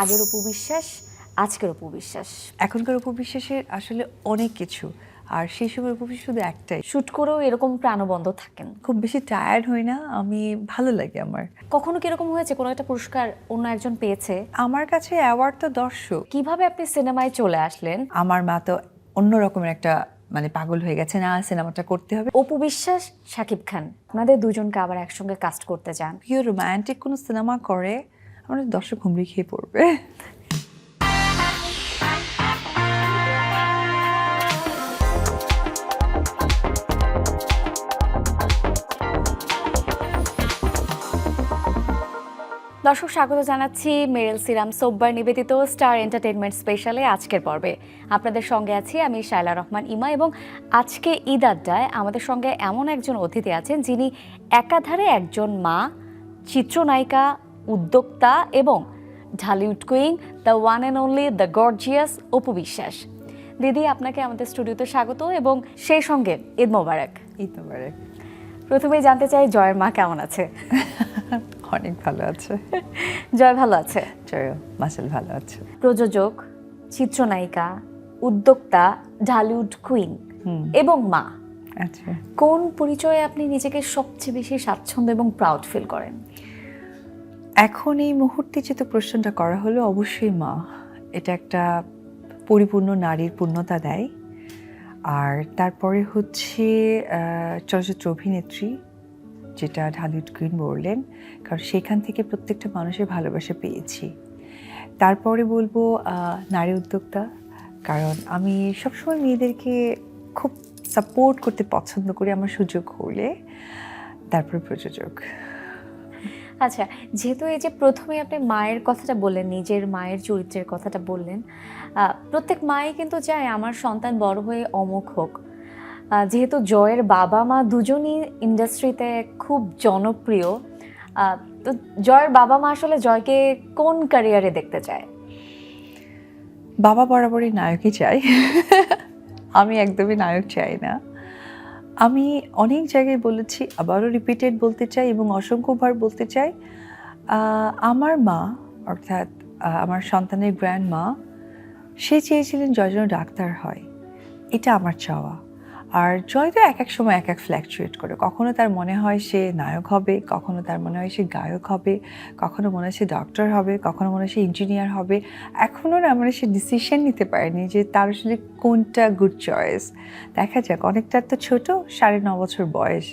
আগের উপবিশ্বাস, আজকের উপবিশ্বাস। এখনকার উপবিশ্বাসের আসলে অনেক কিছু, আর সেই সময় উপবিশ্বাস শুধু একটাই, শুট করেও এরকম প্রাণবন্ত থাকেন। খুব বেশি টায়ার্ড হই না আমি, ভালো লাগে আমার। কখনো কি এরকম হয়েছে কোনো একটা পুরস্কার অন্য একজন পেয়েছে? আমার কাছে অ্যাওয়ার্ড তো দর্শক। কিভাবে আপনি সিনেমায় চলে আসলেন? আমার মা তো অন্য রকমের একটা পাগল হয়ে গেছে, না সিনেমাটা করতে হবে। অপু বিশ্বাস, শাকিব খান, আপনাদের দুজনকে আবার একসঙ্গে কাস্ট করতে চান। কেউ রোমান্টিক কোনো সিনেমা করে আমাদের দর্শক হুমড়ি খেয়ে পড়বে। দর্শক স্বাগত জানাচ্ছি মেরেল সিরাম সোববার নিবেদিত স্টার এন্টারটেইনমেন্ট স্পেশালে আজকের পর্বে। আপনাদের সঙ্গে আছি আমি শায়লা রহমান ইমা, এবং আজকে ঈদ আড্ডায় আমাদের সঙ্গে এমন একজন অতিথি আছেন যিনি একাধারে একজন মা, চিত্রনায়িকা, উদ্যোক্তা এবং Dhallywood queen, the one and only, the gorgeous Apu Biswas. দিদি, আপনাকে আমাদের স্টুডিওতে স্বাগত এবং সেই সঙ্গে ঈদ মোবারক। ঈদ মোবারক। প্রথমেই জানতে চাই জয়ের মা কেমন আছে? অনেক ভালো আছে। জয় ভালো আছে? জয় মাসেল ভালো আছে। প্রযোজক, চিত্রনায়িকা, উদ্যোক্তা, ঢালিউড কুইন এবং মা। আচ্ছা, কোন পরিচয়ে আপনি নিজেকে সবচেয়ে বেশি স্বাচ্ছন্দ্য এবং প্রাউড ফিল করেন? এখন এই মুহূর্তে যেহেতু প্রশ্নটা করা হলো, অবশ্যই মা। এটা একটা পরিপূর্ণ নারীর পূর্ণতা দেয়। আর তারপরে হচ্ছে চলচ্চিত্র অভিনেত্রী, যেটা ঢালিউড কুইন বললেন, কারণ সেখান থেকে প্রত্যেকটা মানুষের ভালোবাসা পেয়েছি। তারপরে বলবো নারী উদ্যোক্তা, কারণ আমি সবসময় মেয়েদেরকে খুব সাপোর্ট করতে পছন্দ করি আমার সুযোগ হলে। তারপরে প্রযোজক। আচ্ছা, যেহেতু এই যে প্রথমে আপনি মায়ের কথাটা বললেন, নিজের মায়ের চরিত্রের কথাটা বললেন, প্রত্যেক মাই কিন্তু চায় আমার সন্তান বড় হয়ে অমুক হোক। যেহেতু জয়ের বাবা মা দুজনই ইন্ডাস্ট্রিতে খুব জনপ্রিয়, তো জয়ের বাবা মা আসলে জয়কে কোন ক্যারিয়ারে দেখতে চায়? বাবা বরাবরই নায়কই চাই। আমি একদমই নায়ক চাই না। আমি অনেক জায়গায় বলেছি, আবারও রিপিটেড বলতে চাই এবং অসংখ্যবার বলতে চাই, আমার মা অর্থাৎ আমার সন্তানের গ্র্যান্ড মা, সে চেয়েছিলেন জয় যেন ডাক্তার হয়। এটা আমার চাওয়া। আর জয় তো এক এক সময় এক এক ফ্ল্যাকচুয়েট করে, কখনো তার মনে হয় সে নায়ক হবে, কখনো তার মনে হয় সে গায়ক হবে, কখনো মনে হয় সে ডক্টর হবে, কখনো মনে হয় সে ইঞ্জিনিয়ার হবে। এখনও না সে ডিসিশন নিতে পারেনি যে তার আসলে কোনটা গুড চয়েস। দেখা যাক, অনেকটার তো ছোট, 9.5 বছর বয়স।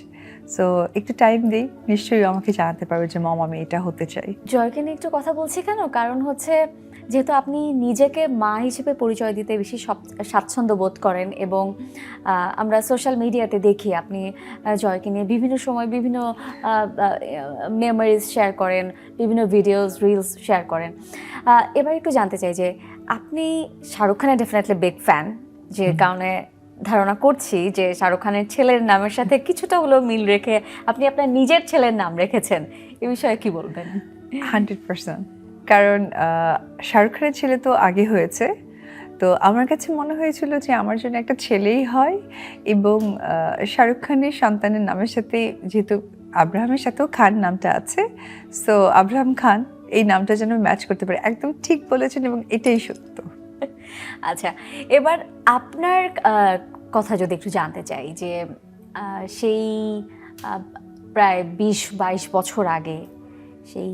সো একটু টাইম দিই, নিশ্চয়ই আমাকে জানাতে পারবে যে মম আমি এটা হতে চাই। জয়কে নিয়ে একটু কথা বলছি কেন, কারণ হচ্ছে যেহেতু আপনি নিজেকে মা হিসেবে পরিচয় দিতে বেশি স্বাচ্ছন্দ্য বোধ করেন, এবং আমরা সোশ্যাল মিডিয়াতে দেখি আপনি জয়কে নিয়ে বিভিন্ন সময় বিভিন্ন মেমোরিজ শেয়ার করেন, বিভিন্ন ভিডিওস রিলস শেয়ার করেন। এবার একটু জানতে চাই যে আপনি শাহরুখ খানের ডেফিনেটলি বিগ ফ্যান, যে কারণে ধারণা করছি যে শাহরুখ খানের ছেলের নামের সাথে কিছুটা হলেও মিল রেখে আপনি আপনার নিজের ছেলের নাম রেখেছেন। এ বিষয়ে কি বলবেন? 100%। কারণ শাহরুখ খানের ছেলে তো আগে হয়েছে, তো আমার কাছে মনে হয়েছিল যে আমার জন্য একটা ছেলেই হয়, এবং শাহরুখ খানের সন্তানের নামের সাথে যেহেতু আব্রাহামের সাথেও খান নামটা আছে, সো আব্রাহাম খান এই নামটা যেন ম্যাচ করতে পারে। একদম ঠিক বলেছেন এবং এটাই সত্য। আচ্ছা, এবার আপনার কথা যদি একটু জানতে চাই যে সেই প্রায় 20-22 বছর আগে, সেই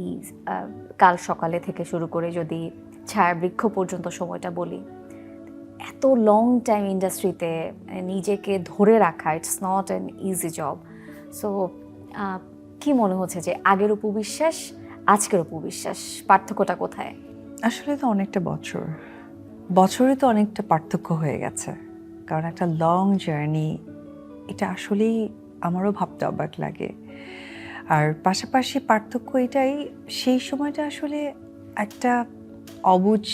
কাল সকালে থেকে শুরু করে যদি ছায়াবৃক্ষ পর্যন্ত সময়টা বলি, এত লং টাইম ইন্ডাস্ট্রিতে নিজেকে ধরে রাখা, it's not an easy job. So কি মনে হচ্ছে যে আগের উপবিশ্বাস, আজকের উপবিশ্বাস, পার্থক্যটা কোথায়? আসলে তো অনেকটা বছরে তো অনেকটা পার্থক্য হয়ে গেছে, কারণ একটা লং জার্নি, এটা আসলেই আমারও ভাবতে অবাক লাগে। আর পাশাপাশি পার্থক্য এটাই, সেই সময়টা আসলে একটা অবুঝ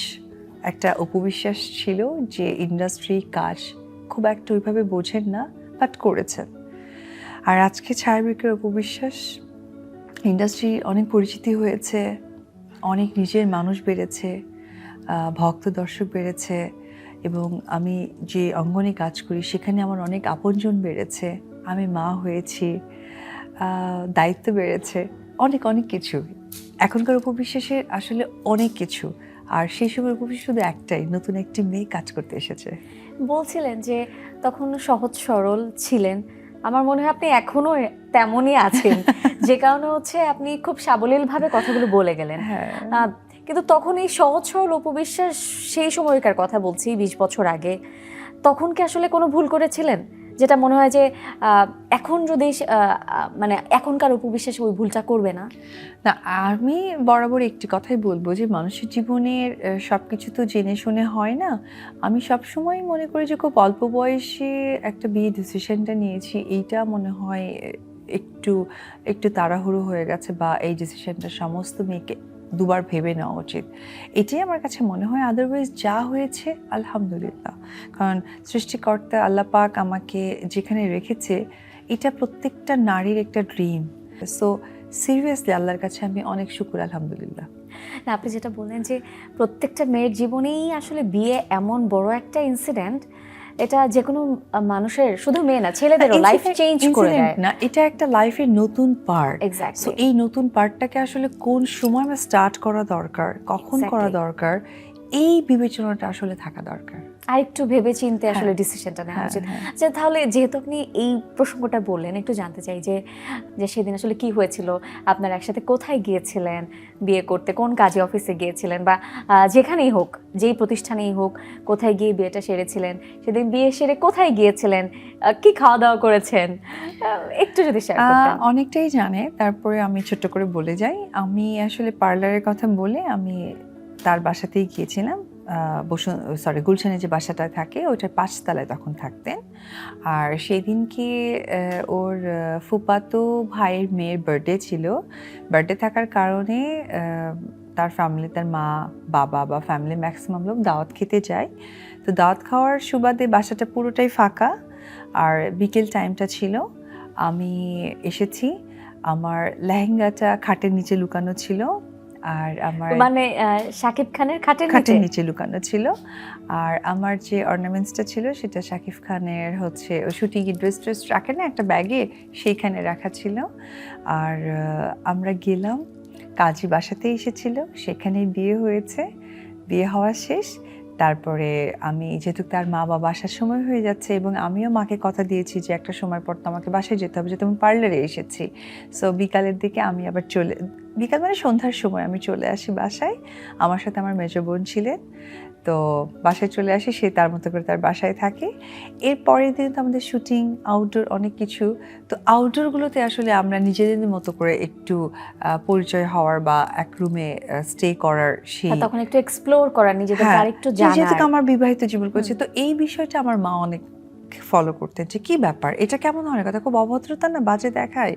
একটা অপবিশ্বাস ছিল যে ইন্ডাস্ট্রি কাজ খুব একটা ওইভাবে বোঝেন না, বাট করেছেন। আর আজকে ছায়াবৃক্ষের অপবিশ্বাস, ইন্ডাস্ট্রি অনেক পরিচিতি হয়েছে, অনেক নিজের মানুষ বেড়েছে, ভক্ত দর্শক বেড়েছে, এবং আমি যে অঙ্গনে কাজ করি সেখানে আমার অনেক আপনজন বেড়েছে, আমি মা হয়েছি, দায়িত্ব বেড়েছে, অনেক অনেক কিছু। এখনকার উপবিশ্বাসের আসলে অনেক কিছু। আর সেই সময় উপদেশ শুধু একটাই, নতুন একটি মেয়ে কাজ করতে এসেছে। বলছিলেন যে তখন সহজ সরল ছিলেন, আমার মনে হয় আপনি এখনো তেমনই আছেন, যে কারণে হচ্ছে আপনি খুব সাবলীলভাবে কথাগুলো বলে গেলেন। হ্যাঁ। কিন্তু তখন এই সহজ সরল অপবিশ্বাস, সেই সময়কার কথা বলছি 20 বছর আগে, তখন কি আসলে কোনো ভুল করেছিলেন, যেটা মনে হয় যে এখন যদি মানে এখনকার অপবিশ্বাস ওই ভুলটা করবে না? না, আমি বরাবর একটি কথাই বলবো যে মানুষের জীবনের সবকিছু তো জেনে শুনে হয় না। আমি সবসময় মনে করি যে খুব অল্প বয়সে একটা বিয়ে ডিসিশনটা নিয়েছি, এইটা মনে হয় একটু একটু তাড়াহুড়ো হয়ে গেছে, বা এই ডিসিশনটা সমস্ত মেয়েকে দুবার ভেবে নেওয়া উচিত। এটাই আমার কাছে মনে হয়। আদারওয়াইজ যা হয়েছে আলহামদুলিল্লাহ। কারণ সৃষ্টিকর্তা আল্লাহ পাক আমাকে যেখানে রেখেছে, এটা প্রত্যেকটা নারীর একটা ড্রিম। সো সিরিয়াসলি আল্লাহর কাছে আমি অনেক শুকর, আলহামদুলিল্লাহ। না, আপনি যেটা বললেন যে প্রত্যেকটা মেয়ের জীবনেই আসলে বিয়ে এমন বড় একটা ইনসিডেন্ট, এটা যে কোনো মানুষের, শুধু মেয়ে না ছেলেদেরও লাইফ চেঞ্জ করে দেয়। না, এটা একটা লাইফের নতুন পার্ট। So exactly. এই নতুন পার্টটাকে আসলে কোন সময় আমার স্টার্ট করা দরকার, কখন করা Exactly. দরকার, এই বিবেচনাটা আসলে থাকা দরকার। আর একটু ভেবে চিন্তে হ্যাঁ, আসলে ডিসিশনটা নেওয়া হ্যাঁ, উচিত। হ্যাঁ। আচ্ছা, তাহলে যেহেতু আপনি এই প্রসঙ্গটা বললেন, একটু জানতে চাই যে যে সেদিন আসলে কি হয়েছিল, আপনারা একসাথে কোথায় গিয়েছিলেন বিয়ে করতে, কোন কাজে অফিসে গিয়েছিলেন, বা যেখানেই হোক, যেই প্রতিষ্ঠানেই হোক, কোথায় গিয়ে বিয়েটা সেরেছিলেন, সেদিন বিয়ে সেরে কোথায় গিয়েছিলেন, কি খাওয়া দাওয়া করেছেন, একটু যদি শেয়ার করতেন। অনেকটাই জানে, তারপরে আমি ছোট্ট করে বলে যাই। আমি আসলে পার্লারের কথা বলে আমি তার বাসাতেই গিয়েছিলাম। গুলশানে যে বাসাটা থাকে ওইটার ৫ তলায় তখন থাকতেন। আর সেদিনকে ওর ফুফাতো ভাইয়ের মেয়ের বার্থডে ছিল। বার্থডে থাকার কারণে তার ফ্যামিলি, তার মা, বাবা বা ফ্যামিলি ম্যাক্সিমাম লোক দাওয়াত খেতে যায়। তো দাওয়াত খাওয়ার সুবাদে বাসাটা পুরোটাই ফাঁকা, আর বিকেল টাইমটা ছিল। আমি এসেছি, আমার লেহেঙ্গাটা খাটের নিচে লুকানো ছিল, আর আমার মানে শাকিব খানের খাটের খাটের নিচে? নিচে লুকানো ছিল, আর আমার যে অর্নামেন্টসটা ছিল সেটা শাকিব খানের হচ্ছে ওই শুটিং ড্রেস ট্রেস রাখে না একটা ব্যাগে, সেইখানে রাখা ছিল। আর আমরা গেলাম, কাজী বাসাতে এসেছিল, সেখানেই বিয়ে হয়েছে। বিয়ে হওয়া শেষ, তারপরে আমি যেহেতু তার মা বাবা আসার সময় হয়ে যাচ্ছে, এবং আমিও মাকে কথা দিয়েছি যে একটা সময় পর তো আমাকে বাসায় যেতে হবে, যেহেতু আমি পার্লারে এসেছি। সো বিকালের দিকে আমি আবার বিকাল মানে সন্ধ্যার সময় আমি চলে আসি বাসায়। আমার সাথে আমার মেজ বোন ছিলেন, তো বাসায় চলে আসি, সে তার মতো করে তার বাসায় থাকে। এর পরের দিন তো আমাদের শুটিং, আউটডোর অনেক কিছু। তো আউটডোরগুলোতে আসলে আমরা নিজেদের মতো করে একটু পরিচয় হওয়ার বা এক রুমে স্টে করার সেই তখন একটু এক্সপ্লোর করা, নিজেদেরকে আরেকটু যেহেতু জানার। আমার বিবাহিত জীবন করেছি, তো এই বিষয়টা আমার মা অনেক ফলো করতেন যে কি ব্যাপার, এটা কেমন ধরনের কথা, খুব অভদ্রতা না, বাজে দেখায়।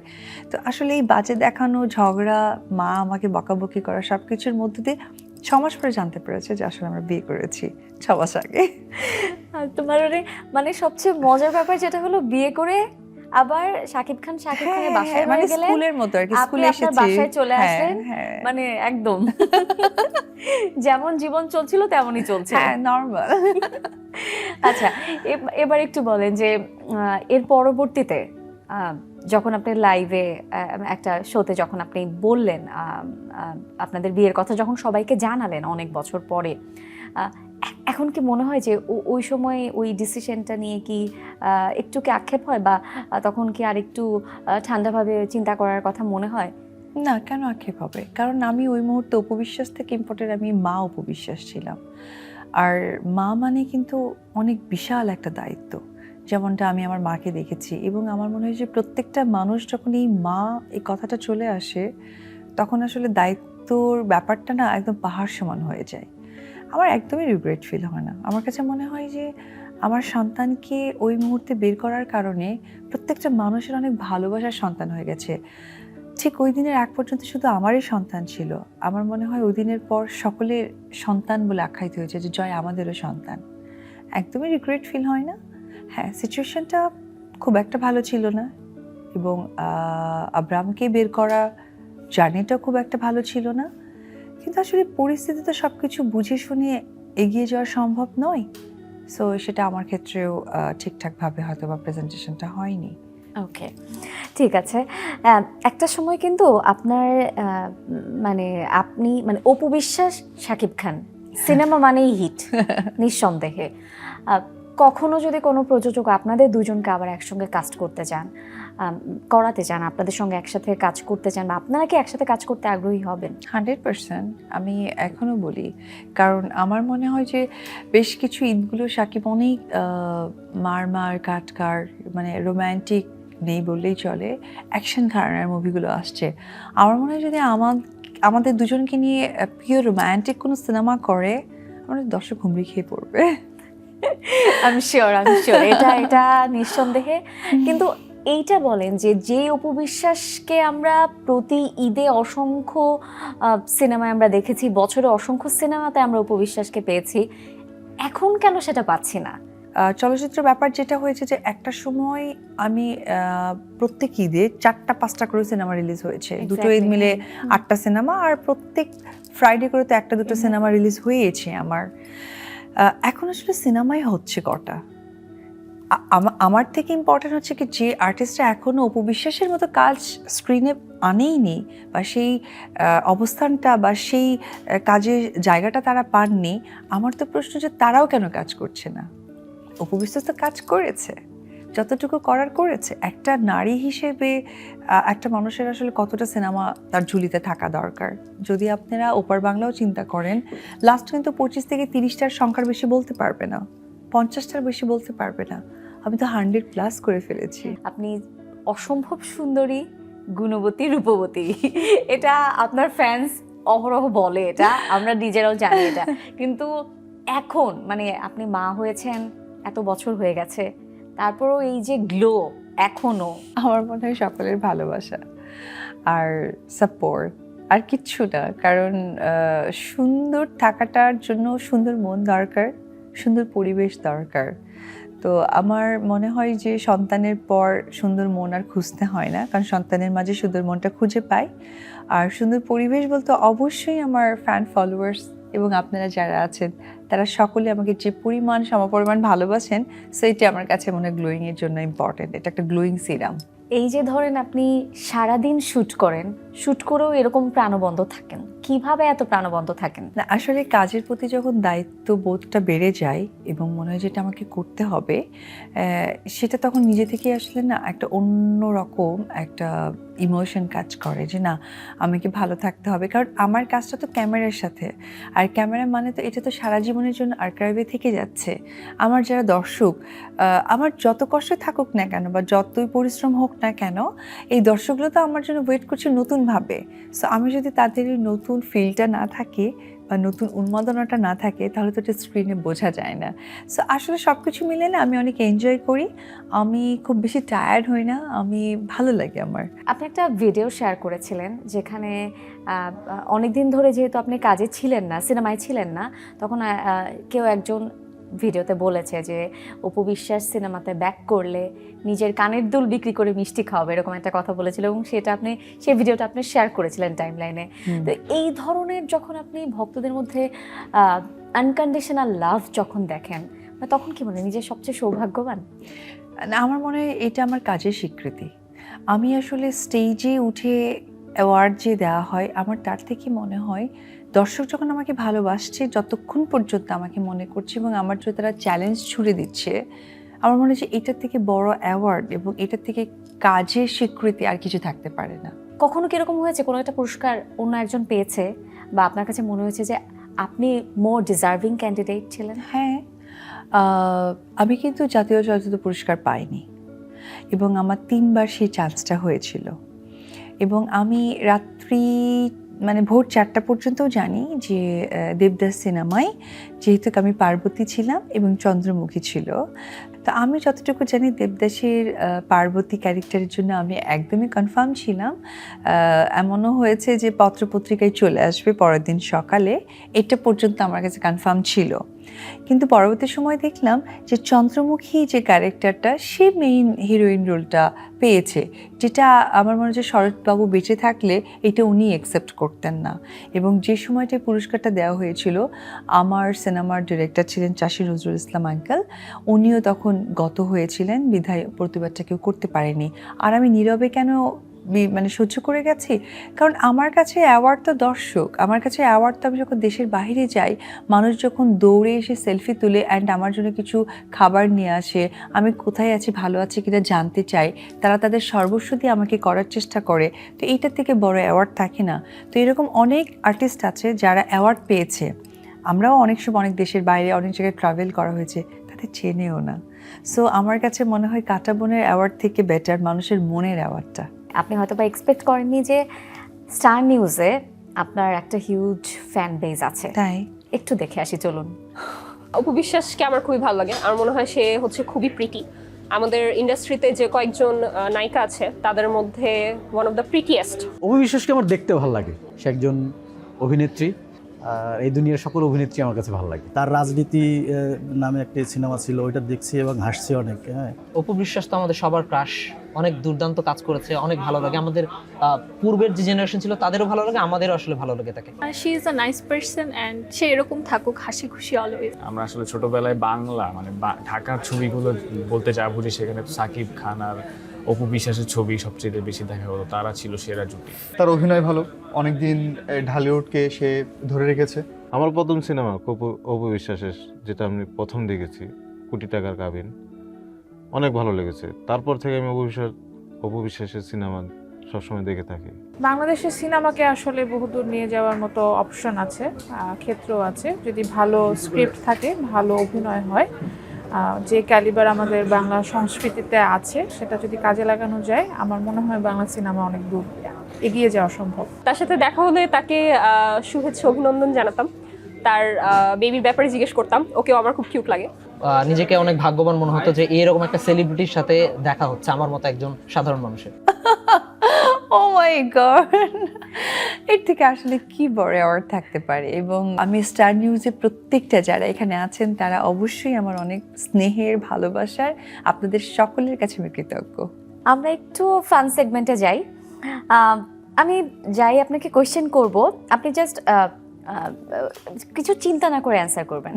তো আসলে এই বাজে দেখানো, ঝগড়া, মা আমাকে বকাবকি করা, সবকিছুর মধ্যে দিয়ে ৬ মাস পরে জানতে পেরেছে যে আসলে আমরা বিয়ে করেছি ৬ মাস আগে। আর তোমার মানে সবচেয়ে মজার ব্যাপার যেটা হলো, বিয়ে করে আবার শাকিব খানের বাসায় মানে গেলেন, স্কুলের মতো আর কি, আপনি স্কুলে আপনার এসেছি। বাসায় চলে হ্যাঁ, আসলেন, হ্যাঁ। মানে একদম যেমন জীবন চলছিল তেমনই চলছে। হ্যাঁ, নরমাল। আচ্ছা, এবার একটু বলেন যে এর পরবর্তীতে যখন আপনি লাইভে একটা শোতে যখন আপনি বললেন, আপনাদের বিয়ের কথা যখন সবাইকে জানালেন অনেক বছর পরে, এখন কি মনে হয় যে ওই সময় ওই ডিসিশনটা নিয়ে কি একটু কি আক্ষেপ হয়, বা তখন কি আর একটু ঠান্ডাভাবে চিন্তা করার কথা মনে হয়? না, কেন আক্ষেপ হবে? কারণ আমি ওই মুহূর্তে অপবিশ্বাস থেকে ইম্পর্টেন্ট, আমি মা অপবিশ্বাস ছিলাম। আর মা মানে কিন্তু অনেক বিশাল একটা দায়িত্ব, যেমনটা আমি আমার মাকে দেখেছি। এবং আমার মনে হয় যে প্রত্যেকটা মানুষ যখন এই মা এই কথাটা চলে আসে, তখন আসলে দায়িত্বর ব্যাপারটা না একদম পাহাড় সমান হয়ে যায়। আমার একদমই রিগ্রেট ফিল হয় না। আমার কাছে মনে হয় যে আমার সন্তানকে ওই মুহূর্তে বের করার কারণে প্রত্যেকটা মানুষের অনেক ভালোবাসার সন্তান হয়ে গেছে। ঠিক ওই দিনের আগ পর্যন্ত শুধু আমারই সন্তান ছিল। আমার মনে হয় ওই দিনের পর সকলের সন্তান বলে আখ্যায়িত হয়েছে যে জয় আমাদেরও সন্তান। একদমই রিগ্রেট ফিল হয় না। হ্যাঁ, সিচুয়েশনটা খুব একটা ভালো ছিল না, এবং আব্রামকে বের করা জার্নিটাও খুব একটা ভালো ছিল না। কিন্তু আসলে পরিস্থিতিতে সব কিছু বুঝে শুনে এগিয়ে যাওয়া সম্ভব নয়। সো সেটা আমার ক্ষেত্রেও ঠিকঠাকভাবে হয়তো বা প্রেজেন্টেশনটা হয়নি। ওকে, ঠিক আছে। একটা সময় কিন্তু আপনার মানে আপনি মানে অপু বিশ্বাস, শাকিব খান সিনেমা মানেই হিট নিঃসন্দেহে। কখনো যদি কোনো প্রযোজক আপনাদের দুজনকে আবার একসঙ্গে কাস্ট করতে চান, করাতে চান, আপনাদের সঙ্গে একসাথে কাজ করতে চান, বা আপনারা কি একসাথে কাজ করতে আগ্রহী হবেন? 100% আমি এখনো বলি, কারণ আমার মনে হয় যে বেশ কিছু ঈদগুলো সাকিব অনেক মার কাটকার, মানে রোম্যান্টিক নেই বললেই চলে, অ্যাকশন ঘরানার মুভিগুলো আসছে। আমার মনে হয় যদি আমাদের দুজনকে নিয়ে পিওর রোম্যান্টিক কোনো সিনেমা করে, আমাদের দর্শক হুমড়ি খেয়ে পড়বে। আমি শিওর এটা নিঃসন্দেহে। কিন্তু এইটা বলেন যে অপু বিশ্বাসকে আমরা প্রতি ঈদে অসংখ্য সিনেমায় আমরা দেখেছি, বছরে অসংখ্য সিনেমাতে আমরা অপু বিশ্বাসকে পেয়েছি, এখন কেন সেটা পাচ্ছি না? চলচ্চিত্র ব্যাপার যেটা হয়েছে যে একটা সময় আমি প্রত্যেক ঈদে 4টা-5টা করে সিনেমা রিলিজ হয়েছে, দুটো ঈদ মিলে 8টা সিনেমা, আর প্রত্যেক ফ্রাইডে করে তো 1-2টো সিনেমা রিলিজ হয়েছে আমার। এখন আসলে সিনেমাই হচ্ছে কটা। আমার থেকে ইম্পর্টেন্ট হচ্ছে কি, যে আর্টিস্টরা এখনো অপু বিশ্বাসের মতো কাজ স্ক্রিনে আনেইনি, বা সেই অবস্থানটা বা সেই কাজের জায়গাটা তারা পাননি, আমার তো প্রশ্ন যে তারাও কেন কাজ করছে না। অপু বিশ্বাস তো কাজ করেছে, যতটুকু করার করেছে। একটা নারী হিসেবে একটা মানুষের আসলে কতটা সিনেমা তার ঝুলিতে থাকা দরকার। যদি আপনারা ওপার বাংলাও চিন্তা করেন, লাস্ট কিন্তু 25 থেকে 30টার সংখ্যার বেশি বলতে পারবে না, 50টার বেশি বলতে পারবে না। আমি তো 100+ করে ফেলেছি। আপনি অসম্ভব সুন্দরী, গুণবতী, রূপবতী, এটা আপনার ফ্যান্স অহরহ বলে, এটা আমরা নিজেরাও জানি এটা। কিন্তু এখন মানে আপনি মা হয়েছেন, এত বছর হয়ে গেছে, তারপরও এই যে গ্লো এখনো। আমার মনে হয় সকলের ভালোবাসা আর সাপোর্ট, আর কিচ্ছু না। কারণ সুন্দর থাকাটার জন্য সুন্দর মন দরকার, সুন্দর পরিবেশ দরকার। তো আমার মনে হয় যে সন্তানের পর সুন্দর মন আর খুঁজতে হয় না, কারণ সন্তানের মাঝে সুন্দর মনটা খুঁজে পাই। আর সুন্দর পরিবেশ বলতে অবশ্যই আমার ফ্যান ফলোয়ার্স এবং আপনারা যারা আছেন, তারা সকলে আমাকে যে পরিমাণ সমপরিমাণ ভালোবাসেন, সেইটা আমার কাছে মনে হয় গ্লোয়িংয়ের জন্য ইম্পর্টেন্ট। এটা একটা গ্লোয়িং সিরাম। এই যে ধরেন আপনি সারাদিন শ্যুট করেন, শ্যুট করেও এরকম প্রাণবন্ত থাকেন, কিভাবে এত প্রাণবন্ত থাকেন? না, আসলে কাজের প্রতি যখন দায়িত্ববোধটা বেড়ে যায় এবং মনে হয় যেটা আমাকে করতে হবে, সেটা তখন নিজে থেকেই আসলে না একটা অন্যরকম একটা ইমোশন কাজ করে যে না, আমাকে ভালো থাকতে হবে। কারণ আমার কাজটা তো ক্যামেরার সাথে, আর ক্যামেরা মানে তো এটা তো সারা জীবনের জন্য আর্কাইভে থেকে যাচ্ছে। আমার যারা দর্শক, আমার যত কষ্ট থাকুক না কেন বা যতই পরিশ্রম হোক না কেন, এই দর্শকগুলো তো আমার জন্য ওয়েট করছে নতুনভাবে। সো আমি যদি তাদের এই নতুন ফিলটা না থাকে বা নতুন উন্মাদনাটা না থাকে, তাহলে তো এটা স্ক্রিনে বোঝা যায় না। সো আসলে সব কিছু মিলে না আমি অনেক এনজয় করি, আমি খুব বেশি টায়ার্ড হই না, আমি ভালো লাগে আমার। আপনি একটা ভিডিও শেয়ার করেছিলেন যেখানে অনেকদিন ধরে যেহেতু আপনি কাজে ছিলেন না, সিনেমায় ছিলেন না, তখন কেউ একজন ভিডিওতে বলেছে যে অপু বিশ্বাস সিনেমাতে ব্যাক করলে নিজের কানের দুল বিক্রি করে মিষ্টি খাওয়াবে, এরকম একটা কথা বলেছিল, এবং সেই ভিডিওটা আপনি শেয়ার করেছিলেন টাইমলাইনে। তো এই ধরনের যখন আপনি ভক্তদের মধ্যে আনকন্ডিশনাল লাভ যখন দেখেন, তখন কি মনে হয় নিজের সবচেয়ে সৌভাগ্যবান? না, আমার মনে হয় এটা আমার কাজের স্বীকৃতি। আমি আসলে স্টেজে উঠে অ্যাওয়ার্ড যে দেওয়া হয়, আমার তার থেকে মনে হয় দর্শক যখন আমাকে ভালোবাসছে, যতক্ষণ পর্যন্ত আমাকে মনে করছে এবং আমার জন্য তারা চ্যালেঞ্জ ছুড়ে দিচ্ছে, আমার মনে হয় যে এটার থেকে বড় অ্যাওয়ার্ড এবং এটার থেকে কাজের স্বীকৃতি আর কিছু থাকতে পারে না। কখনো কিরকম হয়েছে কোনো একটা পুরস্কার অন্য একজন পেয়েছে, বা আপনার কাছে মনে হয়েছে যে আপনি মোর ডিজার্ভিং ক্যান্ডিডেট ছিলেন? হ্যাঁ, আমি কিন্তু জাতীয় চলচ্চিত্র পুরস্কার পাইনি, এবং আমার 3বার সেই চান্সটা হয়েছিল। এবং আমি রাত্রি মানে ভোর 4টা পর্যন্তও জানি যে দেবদাস সিনেমায় যেহেতু আমি পার্বতী ছিলাম এবং চন্দ্রমুখী ছিল, তো আমি যতটুকু জানি দেবদাসের পার্বতী ক্যারেক্টারের জন্য আমি একদমই কনফার্ম ছিলাম। এমনও হয়েছে যে পত্রপত্রিকায় চলে আসবে পরের দিন সকালে, এটা পর্যন্ত আমার কাছে কনফার্ম ছিল। কিন্তু পরবর্তী সময় দেখলাম যে চন্দ্রমুখী যে ক্যারেক্টারটা, সে মেইন হিরোইন রোলটা পেয়েছে, যেটা আমার মনে হচ্ছে শরৎবাবু বেঁচে থাকলে এটা উনি অ্যাকসেপ্ট করতেন না। এবং যে সময়টা পুরস্কারটা দেওয়া হয়েছিল, আমার সিনেমার ডিরেক্টর ছিলেন চাষী নজরুল ইসলাম আঙ্কেল, উনিও তখন গত হয়েছিলেন, বিধায় প্রতিবাদটা কেউ করতে পারেনি। আর আমি নীরবে কেন মানে সহ্য করে গেছি। কারণ আমার কাছে অ্যাওয়ার্ড তো দর্শক, আমার কাছে অ্যাওয়ার্ড তো আমি যখন দেশের বাইরে যাই, মানুষ যখন দৌড়ে এসে সেলফি তুলে অ্যান্ড আমার জন্য কিছু খাবার নিয়ে আসে, আমি কোথায় আছি, ভালো আছি কিনা জানতে চাই, তারা তাদের সর্বস্ব দিয়ে আমাকে করার চেষ্টা করে, তো এইটার থেকে বড় অ্যাওয়ার্ড থাকে না। তো এরকম অনেক আর্টিস্ট আছে যারা অ্যাওয়ার্ড পেয়েছে, আমরাও অনেক সময় অনেক দেশের বাইরে অনেক জায়গায় ট্রাভেল করা হয়েছে, তাদের চেনেও না। সো আমার কাছে মনে হয় কাঁটা বনের অ্যাওয়ার্ড থেকে বেটার মানুষের মনের অ্যাওয়ার্ডটা। আপনি হয়তো বা এক্সপেক্ট করেননি যে স্টার নিউজে আপনার একটা হিউজ ফ্যান বেজ আছে। তাই একটু দেখে আসি, চলুন। অপু বিশ্বাসকে আমার খুবই ভালো লাগে। আমার মনে হয় সে হচ্ছে খুবই প্রিটি। আমাদের ইন্ডাস্ট্রিতে যে কয়েকজন নায়িকা আছে তাদের মধ্যে one of the prettiest. Apu বিশ্বাসকে আমার দেখতে ভালো লাগে, সে একজন অভিনেত্রী, আর এই দুনিয়ার সকল অভিনেত্রী আমার কাছে ভালো লাগে। তার রাজনীতি নামে একটি সিনেমা ছিল, ওইটা দেখছি এবং হাসছি অনেক। হ্যাঁ, অপু বিশ্বাস তো আমাদের সবার ক্রাশ, অনেক দুর্দান্ত কাজ করেছে, অনেক ভালো লাগে আমাদের। পূর্বের যে জেনারেশন ছিল তাদেরও ভালো লাগে, আমাদেরও আসলে ভালো লাগে তাকে। She is a nice person and সে এরকম থাকুক, হাসি খুশি অলওয়েজ। আমরা আসলে ছোটবেলায় বাংলা মানে ঢাকার ছবিগুলো বলতে যা বুঝি, সেখানে তো সাকিব খান আর অপু বিশ্বাসের ছবি সবচেয়ে বেশি দেখা হলো, তারা ছিল সেরা জুটি। তার অভিনয় ভালো, অনেকদিন ঢালিউডকে সে ধরে রেখেছে। আমার প্রথম সিনেমা অপু বিশ্বাসের, যেটা আমি প্রথম দেখেছি, কোটি টাকার কাবিন, অনেক ভালো লেগেছে। তারপর থেকে আমি অপু বিশ্বাসের সিনেমা সবসময় দেখে থাকি। বাংলাদেশের সিনেমাকে আসলে বহুদূর নিয়ে যাওয়ার মতো অপশন আছে, ক্ষেত্র আছে, যদি ভালো স্ক্রিপ্ট থাকে, ভালো অভিনয় হয়, যে ক্যালিবার আমাদের বাংলা সংস্কৃতিতে আছে সেটা যদি কাজে লাগানো যায়, আমার মনে হয় বাংলা সিনেমা অনেক দূর এগিয়ে যাওয়া সম্ভব। তার সাথে দেখা হলে তাকে শুভেচ্ছা অভিনন্দন জানাতাম, তার বেবির ব্যাপারে জিজ্ঞেস করতাম। ওকেও আমার খুব কিউট লাগে। নিজেকে অনেক ভাগ্যবান মনে হতো যে এরকম একটা সেলিব্রিটির সাথে দেখা হচ্ছে আমার মতো একজন সাধারণ মানুষের। ও মাই গড, এর থেকে আসলে কি বড় অ্যাওয়ার্ড থাকতে পারে। এবং আমি স্টার নিউজে প্রত্যেকটা যারা এখানে আছেন তারা অবশ্যই আমার অনেক স্নেহের, ভালোবাসার, আপনাদের সকলের কাছে আমি কৃতজ্ঞ। আমরা একটু ফান সেগমেন্টে যাই। আমি যাই আপনাকে কোয়েশ্চেন করব, আপনি জাস্ট কিছু চিন্তা না করে অ্যান্সার করবেন,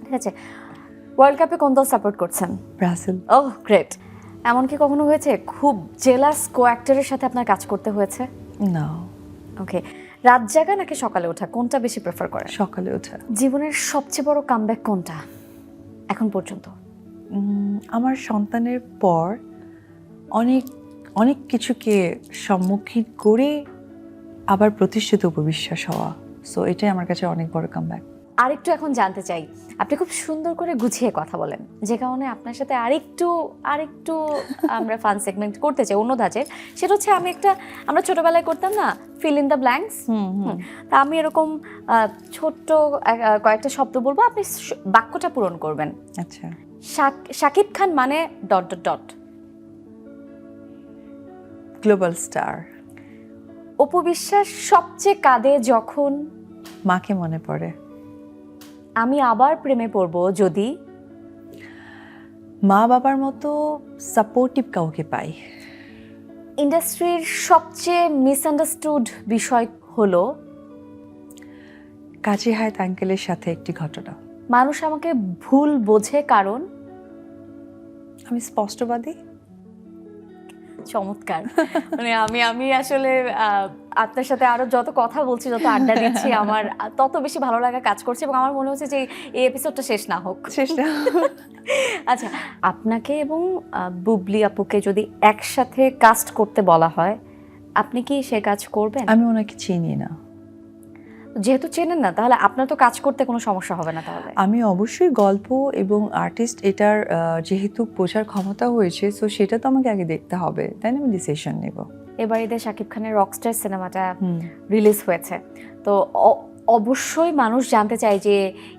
ঠিক আছে? ওয়ার্ল্ড কাপে কোন দল সাপোর্ট করছেন? ব্রাজিল। ওহ গ্রেট। এমন কি কখনো হয়েছে খুব জেলাস কো অ্যাক্টরের সাথে আপনার কাজ করতে হয়েছে? না। ওকে, রাত জাগা নাকি সকালে ওঠা, কোনটা বেশি প্রেফার করেন? সকালে ওঠা। জীবনের সবচেয়ে বড় কামব্যাক কোনটা এখন পর্যন্ত? আমার সন্তানের পর অনেক অনেক কিছুকে সম্মুখীন করে আবার প্রতিষ্ঠিত উপবিশ্বাস হওয়া, সো এটাই আমার কাছে অনেক বড় কামব্যাক। আরেকটু এখন জানতে চাই, আপনি খুব সুন্দর করে গুছিয়ে কথা বলেন, যে কারণে আপনার সাথে আরেকটু আমরা ফান সেগমেন্ট করতে চাই অন্য ধাঁচের। সেটা হচ্ছে আমরা ছোটবেলায় করতাম না, ফিল ইন দ্য ব্ল্যাঙ্কস। তা আমি এরকম ছোট্ট কয়েকটা শব্দ বলবো, আপনি বাক্যটা পূরণ করবেন। আচ্ছা। শাকিব খান মানে ... গ্লোবাল স্টার। অপু বিশ্বাস সবচেয়ে কাঁদে যখন? মাকে মনে পড়ে। আমি আবার প্রেমে পড়ব যদি? মা বাবার মতো সাপোর্টিভ কাউকে পাই। ইন্ডাস্ট্রির সবচেয়ে মিসআন্ডারস্টুড বিষয় হলো? কাজী হায়াত আঙ্কেলের সাথে একটি ঘটনা। মানুষ আমাকে ভুল বোঝে কারণ? আমি স্পষ্টবাদী। চমৎকার। মানে আমি আসলে আপনার সাথে আরো যত কথা বলছি, যত আড্ডা দিচ্ছি, আমার তত বেশি ভালো লাগা কাজ করছে এবং আমার মনে হচ্ছে যে এই এপিসোডটা শেষ না হোক। আচ্ছা, আপনাকে এবং বুবলি আপুকে যদি একসাথে কাস্ট করতে বলা হয়, আপনি কি সে কাজ করবেন? আমি ওনাকে চিনি না। যেহেতু চেনেন না, তাহলে আপনার তো কাজ করতে কোনো সমস্যা হবে না। তাহলে আমি অবশ্যই গল্প এবং আর্টিস্ট এটার যেহেতু বোঝার ক্ষমতা হয়েছে, সো সেটা তো আমাকে আগে দেখতে হবে, তাই না? আমি ডিসিশন নেব। এবার ঈদে শাকিব খানের রকস্টার সিনেমাটা রিলিজ হয়েছে, তো অবশ্যই মানুষ জানতে চায় যে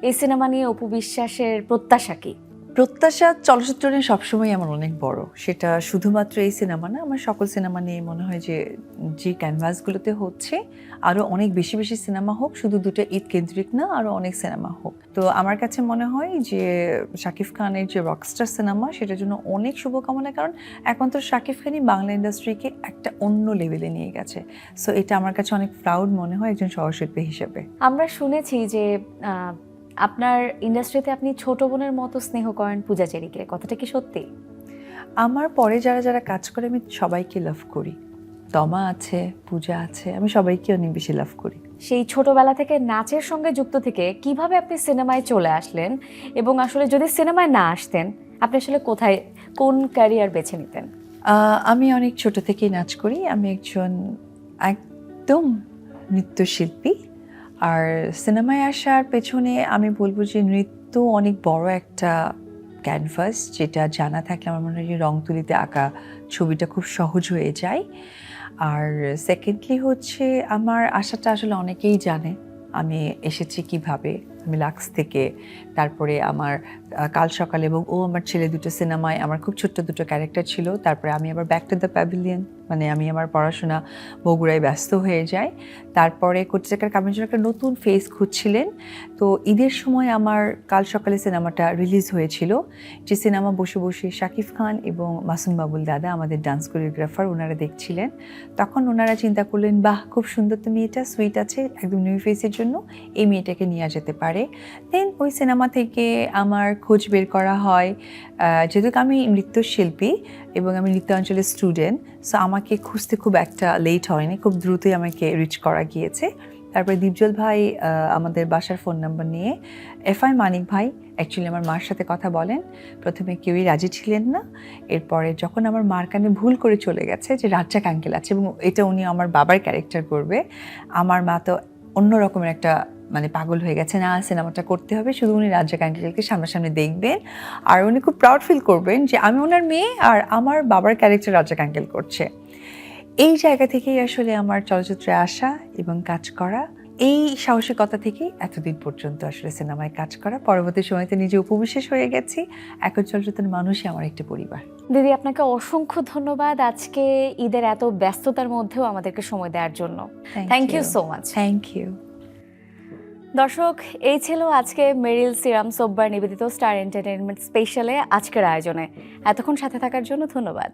এই সিনেমা নিয়ে অপু বিশ্বাসের প্রত্যাশা কি? প্রত্যাশা চলচ্চিত্র নিয়ে সবসময় আমার অনেক বড়, সেটা শুধুমাত্র এই সিনেমা না, আমার সকল সিনেমা নিয়ে মনে হয় যে ক্যানভাসগুলোতে হচ্ছে আরও অনেক বেশি বেশি সিনেমা হোক, শুধু দুটো ঈদ কেন্দ্রিক না, আরও অনেক সিনেমা হোক। তো আমার কাছে মনে হয় যে শাকিব খানের যে রকস্টার সিনেমা, সেটার জন্য অনেক শুভকামনা, কারণ এখন তো শাকিব খানই বাংলা ইন্ডাস্ট্রিকে একটা অন্য লেভেলে নিয়ে গেছে। সো এটা আমার কাছে অনেক প্রাউড মনে হয় একজন সহশিল্পী হিসেবে। আমরা শুনেছি যে আপনার ইন্ডাস্ট্রিতে আপনি ছোট বোনের মতো স্নেহ করেন পূজা চেরিকে, কথাটা কি সত্যি? আমার পরে যারা যারা কাজ করে আমি সবাইকে লাভ করি, তমা আছে, পূজা আছে, আমি সবাইকে অনেক বেশি লাভ করি। সেই ছোটবেলা থেকে নাচের সঙ্গে যুক্ত থেকে কিভাবে আপনি সিনেমায় চলে আসলেন, এবং আসলে যদি সিনেমায় না আসতেন আপনি আসলে কোন ক্যারিয়ার বেছে নিতেন? আমি অনেক ছোট থেকেই নাচ করি। আমি একজন একদম নৃত্যশিল্পী। আর সিনেমায় আসার পেছনে আমি বলবো যে নৃত্য অনেক বড় একটা ক্যানভাস, যেটা জানা থাকলে আমার মনে হয় যে রং তুলিতে আঁকা ছবিটা খুব সহজ হয়ে যায়। আর সেকেন্ডলি হচ্ছে আমার আশাটা আসলে অনেকেই জানে আমি এসেছি কিভাবে। আমি লাক্স থেকে, তারপরে আমার কাল সকালে এবং ও আমার ছেলে দুটো সিনেমায় আমার খুব ছোট্ট দুটো ক্যারেক্টার ছিল। তারপরে আমি আবার ব্যাক টু দ্য প্যাভিলিয়ন, মানে আমি আমার পড়াশোনা বগুড়ায় ব্যস্ত হয়ে যাই। তারপরে কোটিচাকার কামের জন্য একটা নতুন ফেস খুঁজছিলেন। তো ঈদের সময় আমার কাল সকালে সিনেমাটা রিলিজ হয়েছিল, যে সিনেমা বসে বসে শাকিব খান এবং মাসুম বাবুল দাদা আমাদের ডান্স কোরিওগ্রাফার ওনারা দেখছিলেন। তখন ওনারা চিন্তা করলেন, বাহ খুব সুন্দর তো মেয়েটা, সুইট আছে, একদম নিউ ফেসের জন্য এই মেয়েটাকে নিয়ে যেতে পারে। দেন ওই সিনেমা থেকে আমার খোঁজ বের করা হয়। যেহেতু আমি নৃত্যশিল্পী এবং আমি নৃত্যাঞ্চলের স্টুডেন্ট, সো আমাকে খুঁজতে খুব একটা লেট হয়নি, খুব দ্রুতই আমাকে রিচ করা গিয়েছে। তারপরে দীপজল ভাই আমাদের বাসার ফোন নাম্বার নিয়ে FI মানিক ভাই অ্যাকচুয়ালি আমার মার সাথে কথা বলেন। প্রথমে কেউই রাজি ছিলেন না। এরপরে যখন আমার মার কানে ভুল করে চলে গেছে যে রাজ্জাক আঙ্কেল আছে এবং এটা উনি আমার বাবার ক্যারেক্টার করবে, আমার মা তো অন্য রকমের একটা মানে পাগল হয়ে গেছে, না সিনেমাটা করতে হবে, শুধু উনি রাজ্জাক আঙ্কেলকে সামনাসামনি দেখবেন আর উনি খুব প্রাউড ফিল করবেন যে আমি ওনার মেয়ে আর আমার বাবার ক্যারেক্টার রাজ্জাক আঙ্কেল করছে। এই জায়গা থেকেই আসলে আমার চলচ্চিত্রে আসা এবং কাজ করা, এই সাহসিকতা থেকেই এতদিন পর্যন্ত আসলে সিনেমায় কাজ করা। পরবর্তী সময়তে নিজে উপবিশেষ হয়ে গেছি, এখন চলচ্চিত্রের মানুষই আমার একটি পরিবার। দিদি, আপনাকে অসংখ্য ধন্যবাদ আজকে ঈদের এত ব্যস্ততার মধ্যেও আমাদেরকে সময় দেওয়ার জন্য। Thank you so much. Thank you. দর্শক, এই ছিল আজকে মেরিল সিরাম সোববার নিবেদিত স্টার এন্টারটেইনমেন্ট স্পেশালে আজকের আয়োজনে। এতক্ষণ সাথে থাকার জন্য ধন্যবাদ।